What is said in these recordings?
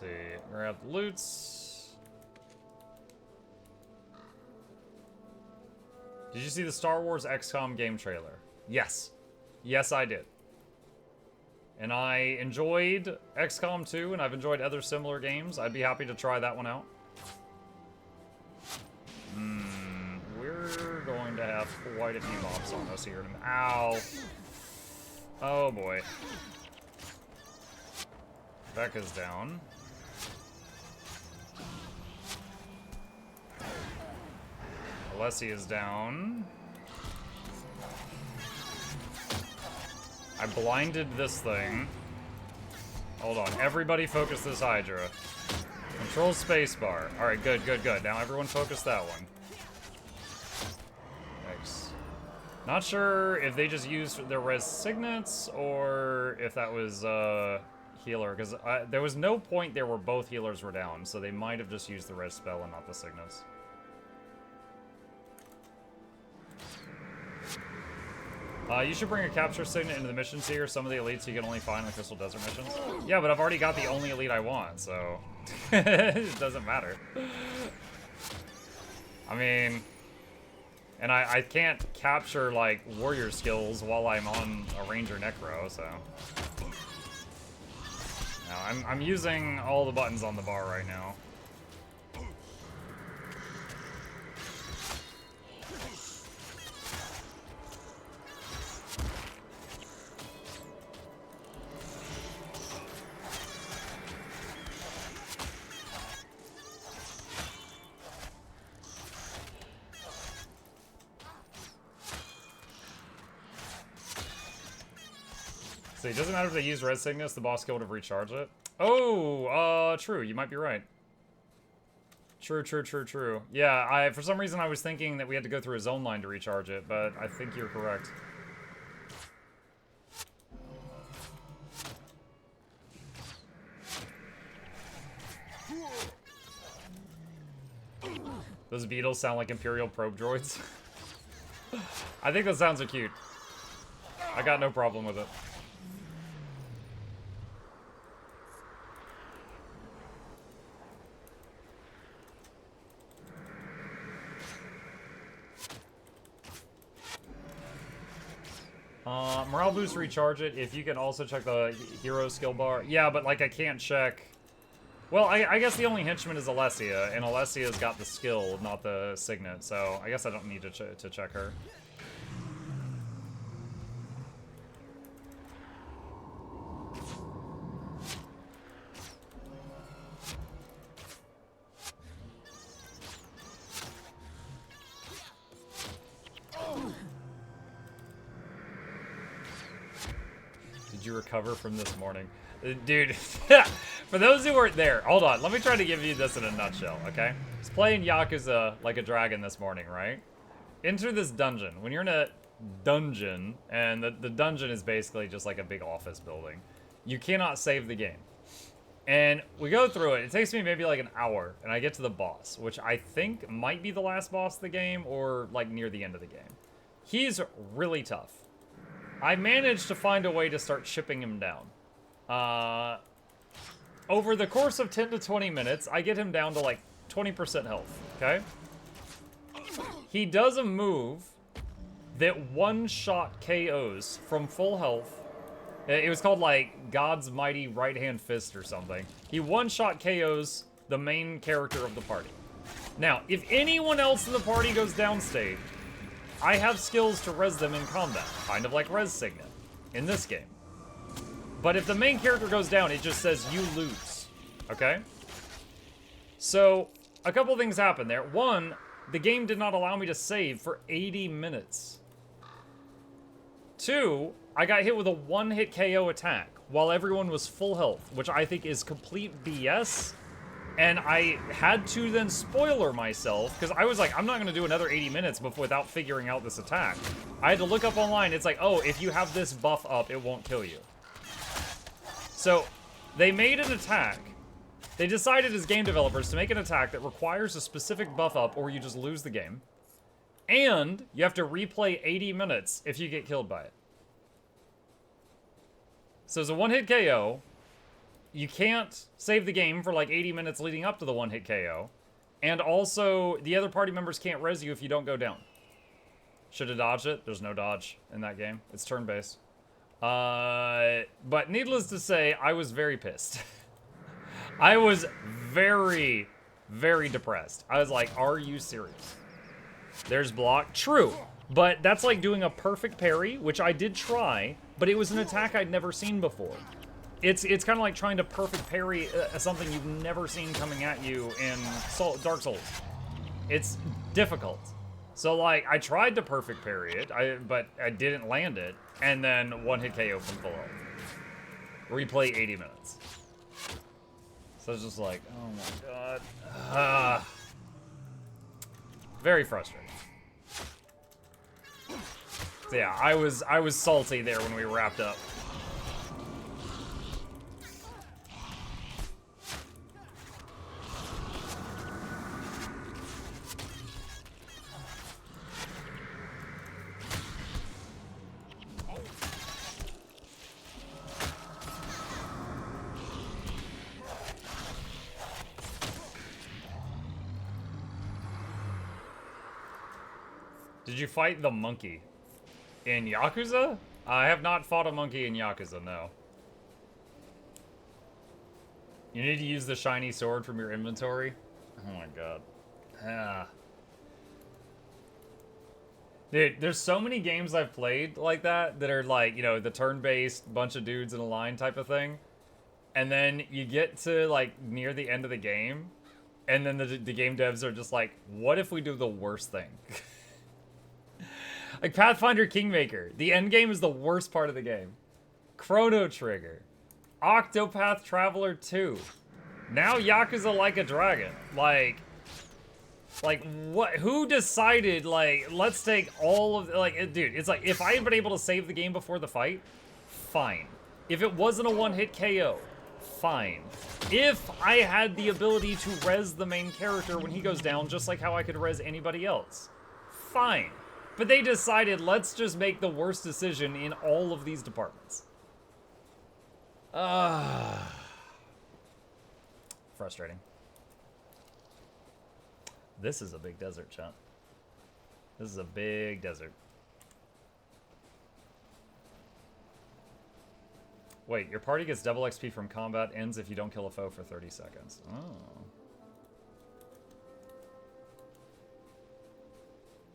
see. Grab the loots. Did you see the Star Wars XCOM game trailer? Yes. Yes, I did. And I enjoyed XCOM 2, and I've enjoyed other similar games. I'd be happy to try that one out. We're going to have quite a few mobs on us here. Ow. Oh, boy. Becca's down. Alessia's down. I blinded this thing. Hold on. Everybody focus this Hydra. Control spacebar. Alright, good, good, good. Now everyone focus that one. Thanks. Not sure if they just used their res signets or if that was healer. Because there was no point there where both healers were down. So they might have just used the res spell and not the signets. You should bring a capture signet into the missions here. Some of the elites you can only find in the Crystal Desert missions. Yeah, but I've already got the only elite I want, so it doesn't matter. I mean, and I can't capture, like, warrior skills while I'm on a Ranger Necro, so. No, I'm using all the buttons on the bar right now. So it doesn't matter if they use res signets, the boss skill would have recharged it. Oh, true. You might be right. True, true, true, true. Yeah, for some reason I was thinking that we had to go through a zone line to recharge it, but I think you're correct. Those beetles sound like Imperial probe droids. I think those sounds are cute. I got no problem with it. Morale boost, recharge it. If you can also check the hero skill bar. Yeah, but like I can't check. Well, I guess the only henchman is Alessia, and Alessia's got the skill, not the signet, so I guess I don't need to check her. Did you recover from this morning? Dude, for those who weren't there, hold on. Let me try to give you this in a nutshell, okay? I was playing Yakuza like a dragon this morning, right? Enter this dungeon. When you're in a dungeon, and the dungeon is basically just like a big office building, you cannot save the game. And we go through it. It takes me maybe like an hour, and I get to the boss, which I think might be the last boss of the game or like near the end of the game. He's really tough. I managed to find a way to start chipping him down. Over the course of 10 to 20 minutes, I get him down to like 20% health, okay? He does a move that one-shot KOs from full health. It was called like God's Mighty Right Hand Fist or something. He one-shot KOs the main character of the party. Now, if anyone else in the party goes downstage, I have skills to res them in combat, kind of like Res Signet in this game. But if the main character goes down, it just says you lose, okay? So, a couple things happened there. One, the game did not allow me to save for 80 minutes. Two, I got hit with a one-hit KO attack while everyone was full health, which I think is complete BS. And I had to then spoiler myself, because I was like, I'm not going to do another 80 minutes without figuring out this attack. I had to look up online. It's like, oh, if you have this buff up, it won't kill you. So, they made an attack. They decided as game developers to make an attack that requires a specific buff up, or you just lose the game. And you have to replay 80 minutes if you get killed by it. So it's a one-hit KO. you can't save the game for like 80 minutes leading up to the one-hit KO. And also, the other party members can't res you if you don't go down. Should have dodged it. There's no dodge in that game. It's turn-based. But needless to say, I was very pissed. I was very, very depressed. I was like, are you serious? There's block. True. But that's like doing a perfect parry, which I did try, but it was an attack I'd never seen before. It's kind of like trying to perfect parry something you've never seen coming at you in Dark Souls. It's difficult. So like, I tried to perfect parry it, but I didn't land it, and then one-hit KO from full health. Replay 80 minutes. So it's just like, oh my god. Very frustrating. So yeah, I was salty there when we wrapped up. Did you fight the monkey in Yakuza? I have not fought a monkey in Yakuza, no. You need to use the shiny sword from your inventory? Oh my god. Ah. Dude, there's so many games I've played like that are like, you know, the turn-based bunch of dudes in a line type of thing. And then you get to like near the end of the game, and then the game devs are just like, what if we do the worst thing? Like Pathfinder Kingmaker. The end game is the worst part of the game. Chrono Trigger. Octopath Traveler 2. Now Yakuza Like a Dragon. Like what? Who decided, like, let's take all of, like, dude, it's like, if I had been able to save the game before the fight, fine. If it wasn't a one-hit KO, fine. If I had the ability to res the main character when he goes down, just like how I could res anybody else, fine. But they decided, let's just make the worst decision in all of these departments. Frustrating. This is a big desert, chat. This is a big desert. Wait, your party gets double XP from combat, ends if you don't kill a foe for 30 seconds. Oh.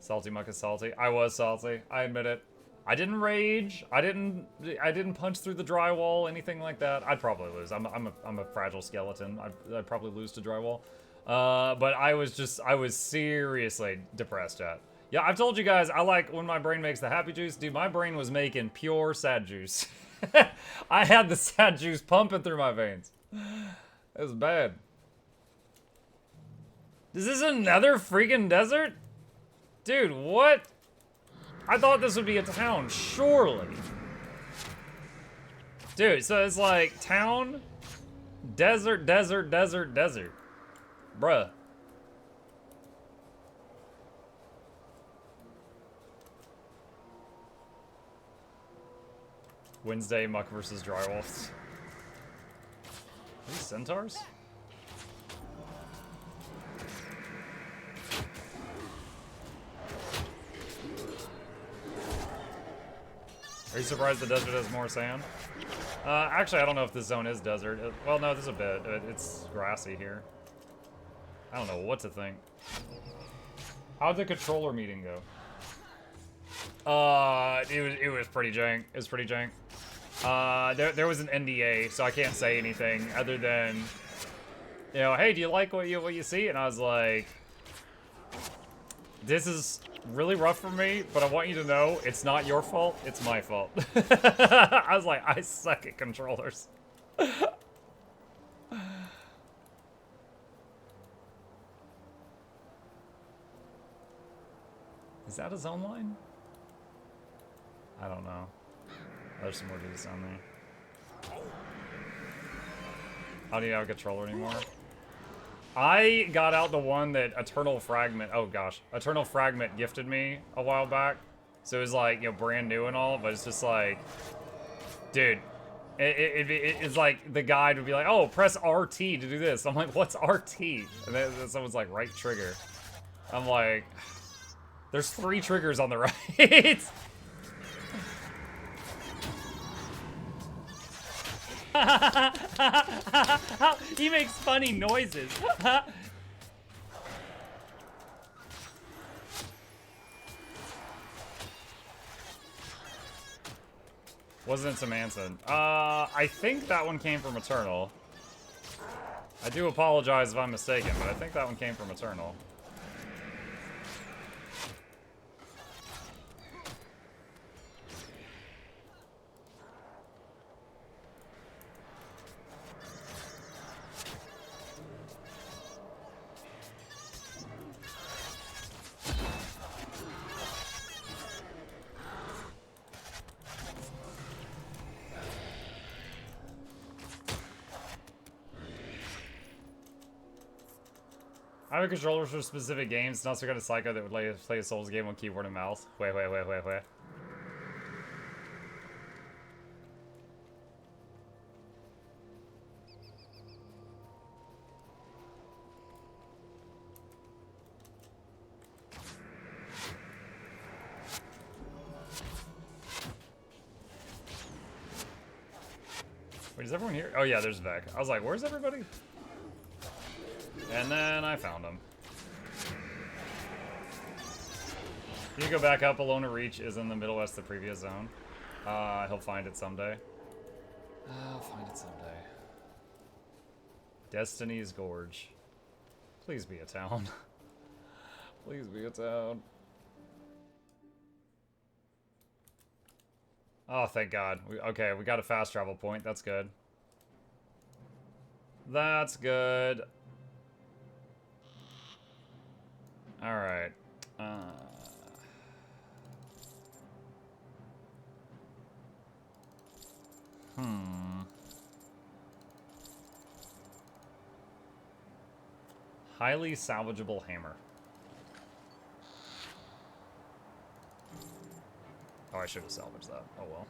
Salty Muck is salty. I was salty. I admit it. I didn't rage. I didn't punch through the drywall, anything like that. I'd probably lose. I'm a fragile skeleton. I'd probably lose to drywall. But I was seriously depressed at. Yeah, I've told you guys, I like when my brain makes the happy juice. Dude, my brain was making pure sad juice. I had the sad juice pumping through my veins. It was bad. Is this another freaking desert? Dude, what? I thought this would be a town, surely. Dude, so it's like town, desert, desert, desert, desert. Bruh. Wednesday, Muck versus Drywolves. Are these centaurs? Are you surprised the desert has more sand? Actually, I don't know if this zone is desert. Well, no, there's a bit. It's grassy here. I don't know what to think. How'd the controller meeting go? It was pretty jank. It was pretty jank. There was an NDA, so I can't say anything other than, you know, hey, do you like what you see? And I was like, this is really rough for me, but I want you to know it's not your fault, it's my fault. I was like, I suck at controllers. Is that a zone line? I don't know. There's some more dudes down there. How do you have a controller anymore? I got out the one that Eternal Fragment, oh gosh, Eternal Fragment gifted me a while back. So it was like, you know, brand new and all, but it's just like, dude, It's like the guide would be like, oh, press RT to do this. I'm like, what's RT? And then someone's like, right trigger. I'm like, there's 3 triggers on the right. He makes funny noises. Wasn't it Samantha? I think that one came from Eternal. I do apologize if I'm mistaken, but I think that one came from Eternal. I have a controller for specific games, not some kind of psycho that would play a Souls game on keyboard and mouse. Wait. Wait, is everyone here? Oh yeah, there's Vec. I was like, where's everybody? And then I found him. You go back up. Alone to Reach is in the middle west of the previous zone. He'll find it someday. I'll find it someday. Destiny's Gorge. Please be a town. Please be a town. Oh, thank God. Okay, we got a fast travel point. That's good. That's good. Alright. Highly salvageable hammer. Oh, I should have salvaged that. Oh well.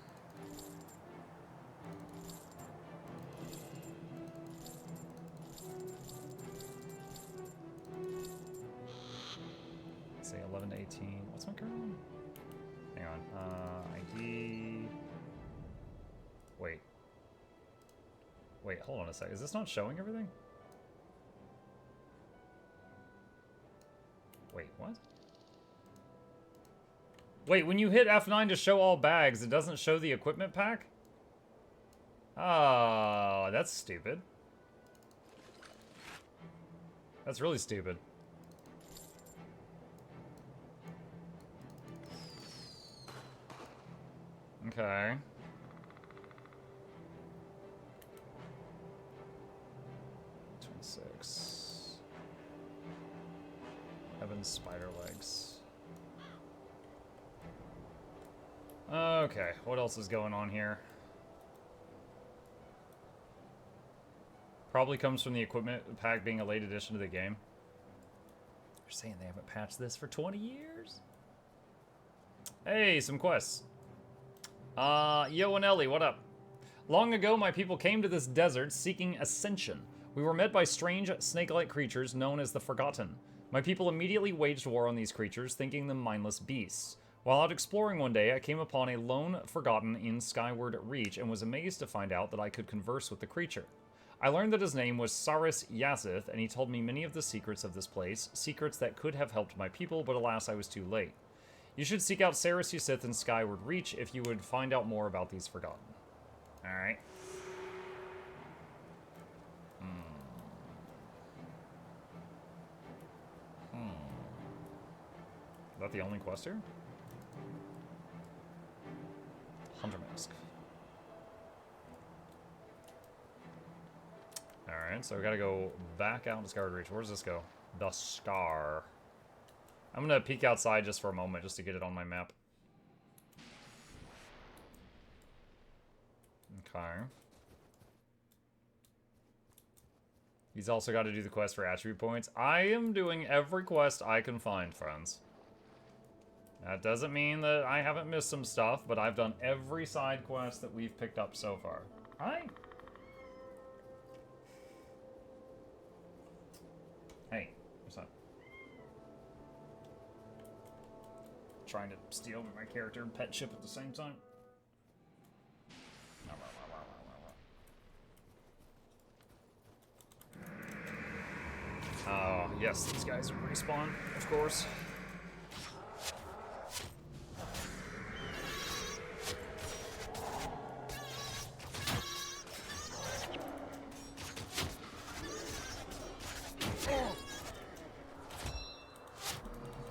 Say 11 to 18. What's my current one? Hang on. ID. Wait, hold on a sec. Is this not showing everything? Wait, what? Wait, when you hit F9 to show all bags, it doesn't show the equipment pack? Oh, that's stupid. That's really stupid. Okay. Evan's spider legs. Okay, what else is going on here? Probably comes from the equipment pack being a late addition to the game. They're saying they haven't patched this for 20 years. Hey, some quests. Yo and Ellie, what up? Long ago, my people came to this desert seeking ascension. We were met by strange snake-like creatures known as the Forgotten. My people immediately waged war on these creatures, thinking them mindless beasts. While out exploring one day, I came upon a lone Forgotten in Skyward Reach and was amazed to find out that I could converse with the creature. I learned that his name was Saris Yazith, and he told me many of the secrets of this place, secrets that could have helped my people, but alas, I was too late. You should seek out Saris Yazith in Skyward Reach if you would find out more about these Forgotten. Alright. Is that the only quest here? Hunter Mask. Alright, so we gotta go back out to Skyward Reach. Where does this go? The Scar. I'm gonna peek outside just for a moment, just to get it on my map. Okay. He's also got to do the quest for attribute points. I am doing every quest I can find, friends. That doesn't mean that I haven't missed some stuff, but I've done every side quest that we've picked up so far. Hi. Hey, what's up? Trying to steal my character and pet ship at the same time. Oh, yes, these guys respawn, of course.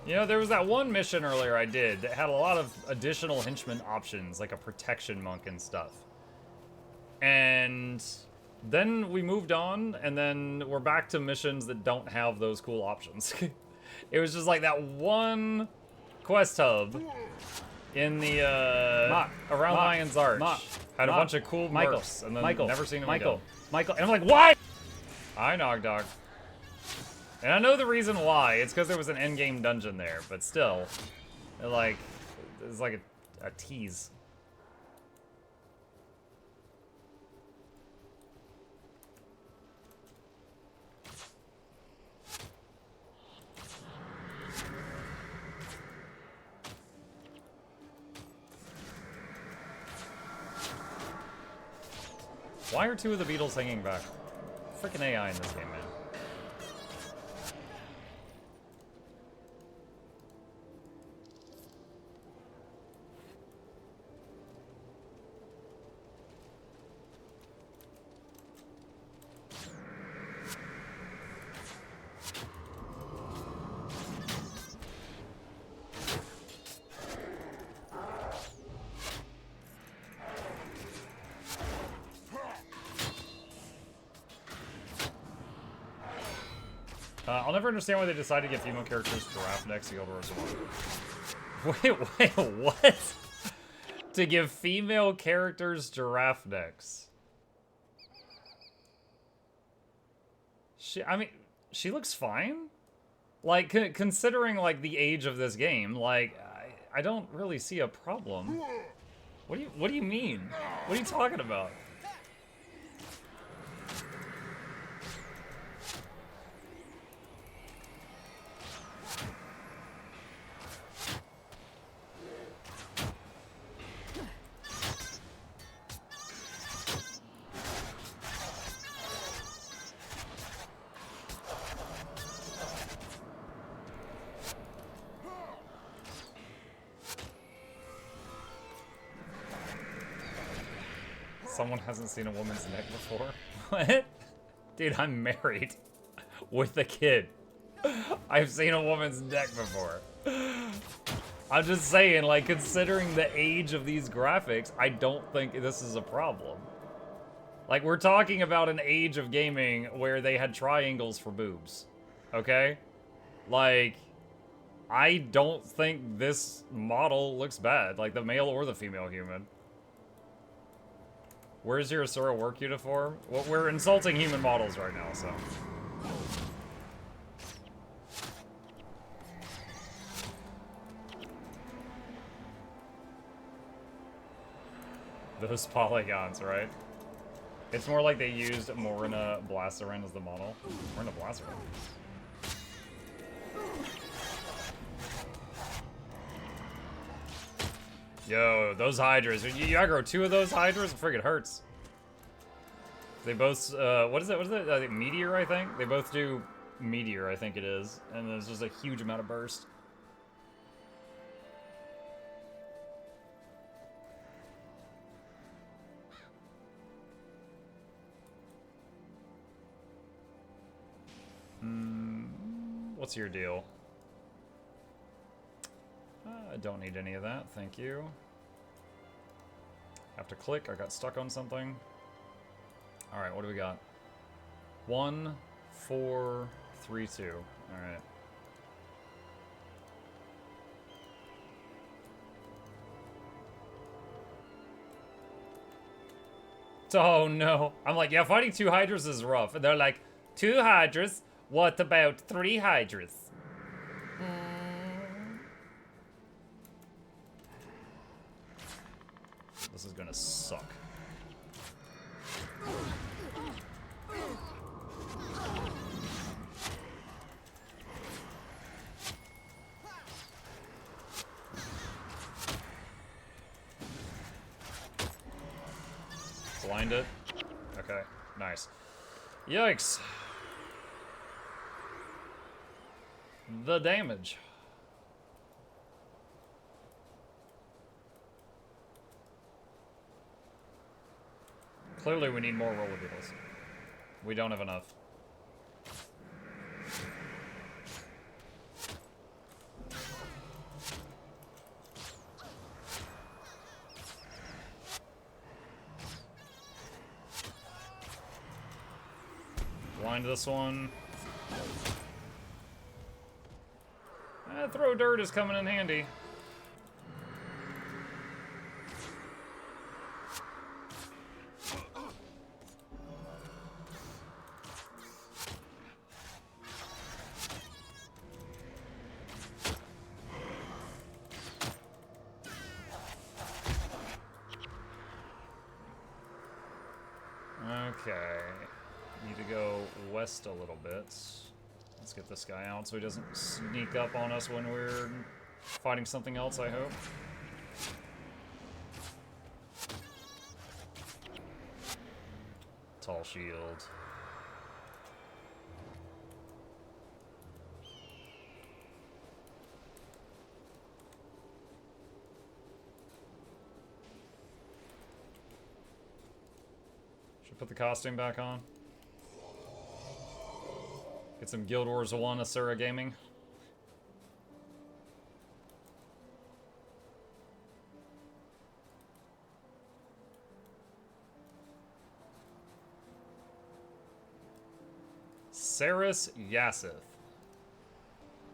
You know, there was that one mission earlier I did that had a lot of additional henchman options, like a protection monk and stuff. And then we moved on, and then we're back to missions that don't have those cool options. It was just like that one quest hub in the, around Lion's Arch. Had a bunch of cool mercs, and then never seen them again. Michael, and I'm like, why? Hi, Nog Dog. And I know the reason why. It's because there was an endgame dungeon there, but still, like, it's like a tease. Why are two of the beetles hanging back? Freaking AI in this game, man. I'll never understand why they decided to get female characters giraffe necks to go to Wait, what? To give female characters giraffe necks? I mean, she looks fine. Like, considering, like, the age of this game, like, I don't really see a problem. What do you mean? What are you talking about? Someone hasn't seen a woman's neck before? What? Dude, I'm married. With a kid. I've seen a woman's neck before. I'm just saying, like, considering the age of these graphics, I don't think this is a problem. Like, we're talking about an age of gaming where they had triangles for boobs. Okay? Like, I don't think this model looks bad. Like, the male or the female human. Where's your Asura work uniform? Well, we're insulting human models right now, so. Those polygons, right? It's more like they used Morina Blasteran as the model. Morina Blasteran. Yo, those Hydras. You aggro two of those Hydras? It friggin' hurts. They both, what is it? What is it? Meteor, I think? They both do Meteor, I think it is. And there's just a huge amount of burst. What's your deal? I don't need any of that, thank you. Have to click, I got stuck on something. Alright, what do we got? 1, 4, 3, 2. Alright. Oh no. I'm like, yeah, fighting 2 Hydras is rough. And they're like, 2 Hydras? What about 3 Hydras? This is gonna suck. Blind it. Okay, nice. Yikes. The damage. Clearly we need more roller beetles. We don't have enough. Blind this one. Throw dirt is coming in handy. Okay. Need to go west a little bit. Let's get this guy out so he doesn't sneak up on us when we're fighting something else, I hope. Tall shield. Should put the costume back on. Get some Guild Wars 1 Asura gaming. Saris Yassith.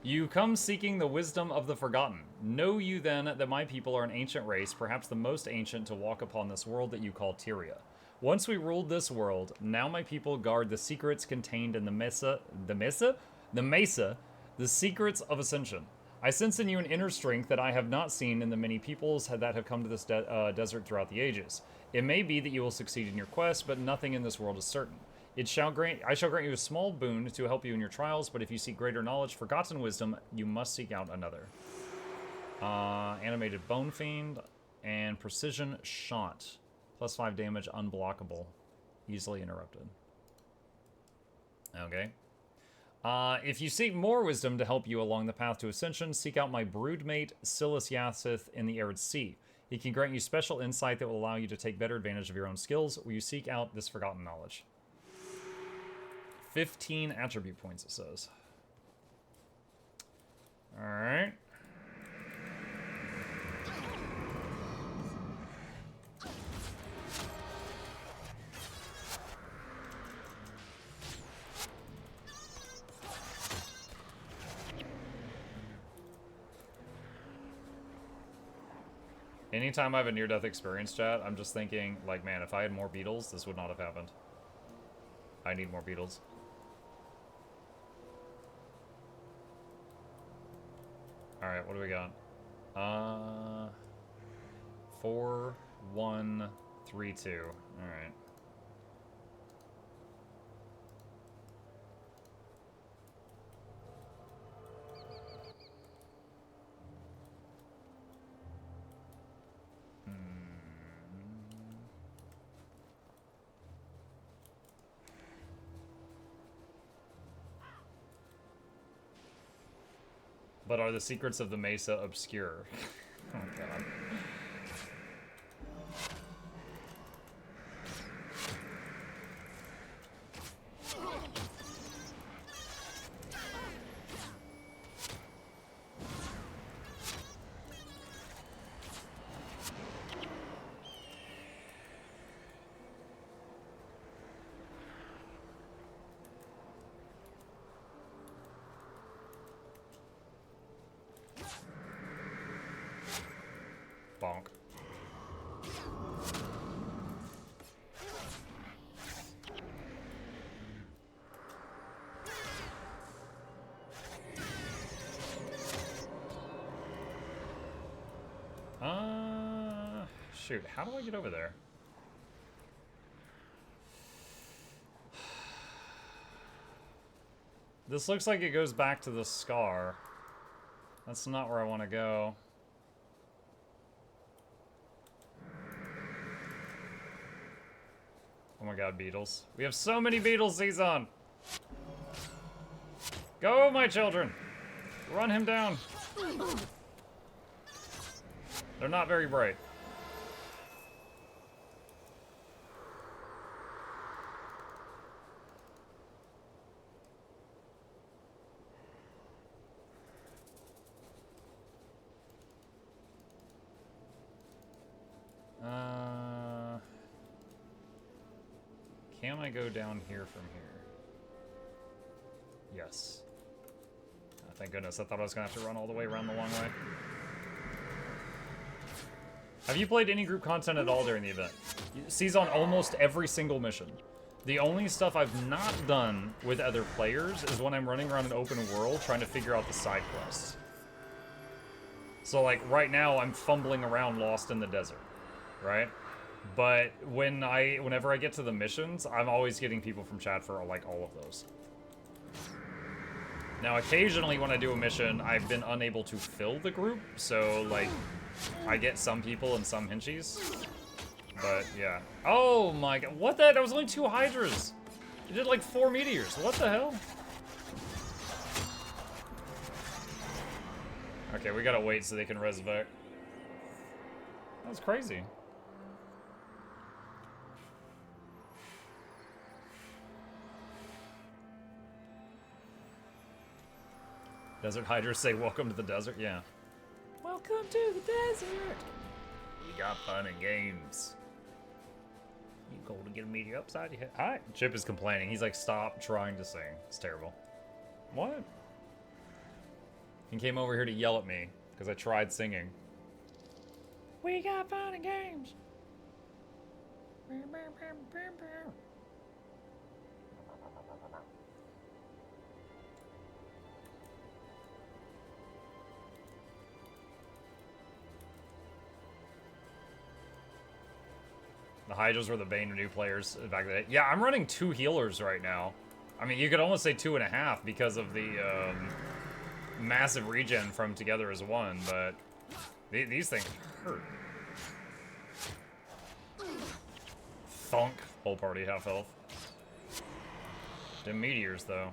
You come seeking the wisdom of the forgotten. Know you then that my people are an ancient race, perhaps the most ancient to walk upon this world that you call Tyria. Once we ruled this world, now my people guard the secrets contained in the Mesa, the secrets of ascension. I sense in you an inner strength that I have not seen in the many peoples that have come to this desert throughout the ages. It may be that you will succeed in your quest, but nothing in this world is certain. I shall grant you a small boon to help you in your trials, but if you seek greater knowledge, forgotten wisdom, you must seek out another. Animated Bone Fiend and Precision Shot. Plus 5 damage, unblockable. Easily interrupted. Okay. If you seek more wisdom to help you along the path to ascension, seek out my broodmate, Silas Yassith, in the Arid Sea. He can grant you special insight that will allow you to take better advantage of your own skills where you seek out this forgotten knowledge. 15 attribute points, it says. Alright. Anytime I have a near-death experience, chat, I'm just thinking, like, man, if I had more beetles, this would not have happened. I need more beetles. Alright, what do we got? 4, 1, 3, 2. Alright. But are the secrets of the Mesa obscure? Oh god. Bonk. Shoot, how do I get over there? This looks like it goes back to the Scar. That's not where I want to go. Oh my god, beetles. We have so many beetles, Zizon! Go, my children! Run him down! They're not very bright. Can I go down here from here? Yes. Oh, thank goodness, I thought I was gonna have to run all the way around the long way. Have you played any group content at all during the event? Sees on almost every single mission. The only stuff I've not done with other players is when I'm running around an open world trying to figure out the side quests. So like right now I'm fumbling around lost in the desert, right? But whenever I get to the missions, I'm always getting people from chat for like all of those. Now occasionally when I do a mission, I've been unable to fill the group, so like I get some people and some hinchies. But yeah. Oh my god, what the? That was only 2 hydras. It did like 4 meteors. What the hell? Okay, we gotta wait so they can res back. That was crazy. Desert hydras say welcome to the desert? Yeah. Welcome to the desert! We got fun and games. You go to get a meteor upside your head. Hi. Chip is complaining. He's like, stop trying to sing. It's terrible. What? He came over here to yell at me because I tried singing. We got fun and games. The Hydras were the bane of new players back in the day. Yeah, I'm running 2 healers right now. I mean, you could almost say 2.5 because of the massive regen from together as one, but these things hurt. Thunk. Whole party half health. Them meteors, though.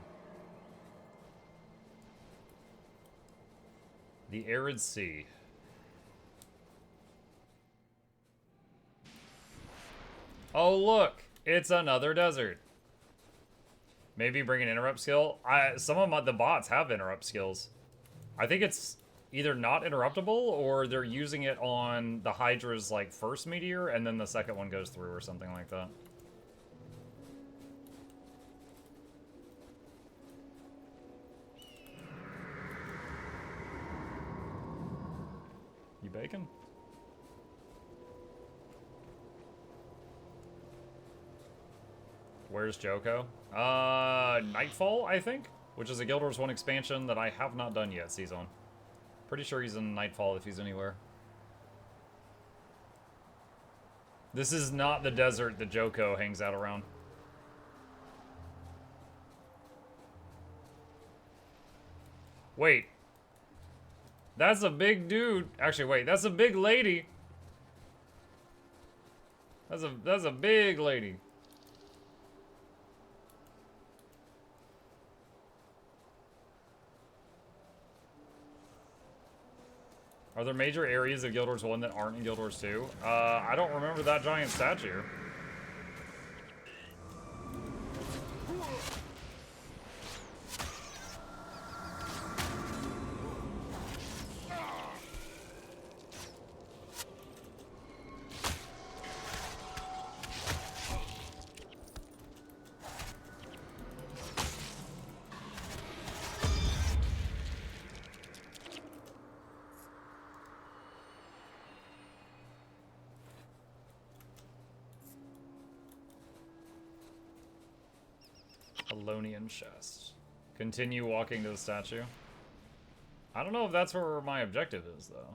The Arid Sea. Oh, look! It's another desert. Maybe bring an interrupt skill. Some of the bots have interrupt skills. I think it's either not interruptible or they're using it on the Hydra's like first meteor and then the second one goes through or something like that. You bacon? Where's Joko? Nightfall, I think? Which is a Guild Wars 1 expansion that I have not done yet, Season. Pretty sure he's in Nightfall if he's anywhere. This is not the desert that Joko hangs out around. Wait. That's a big dude. Actually, wait, that's a big lady. That's a big lady. Are there major areas of Guild Wars 1 that aren't in Guild Wars 2? I don't remember that giant statue. Alonian chest. Continue walking to the statue. I don't know if that's where my objective is, though.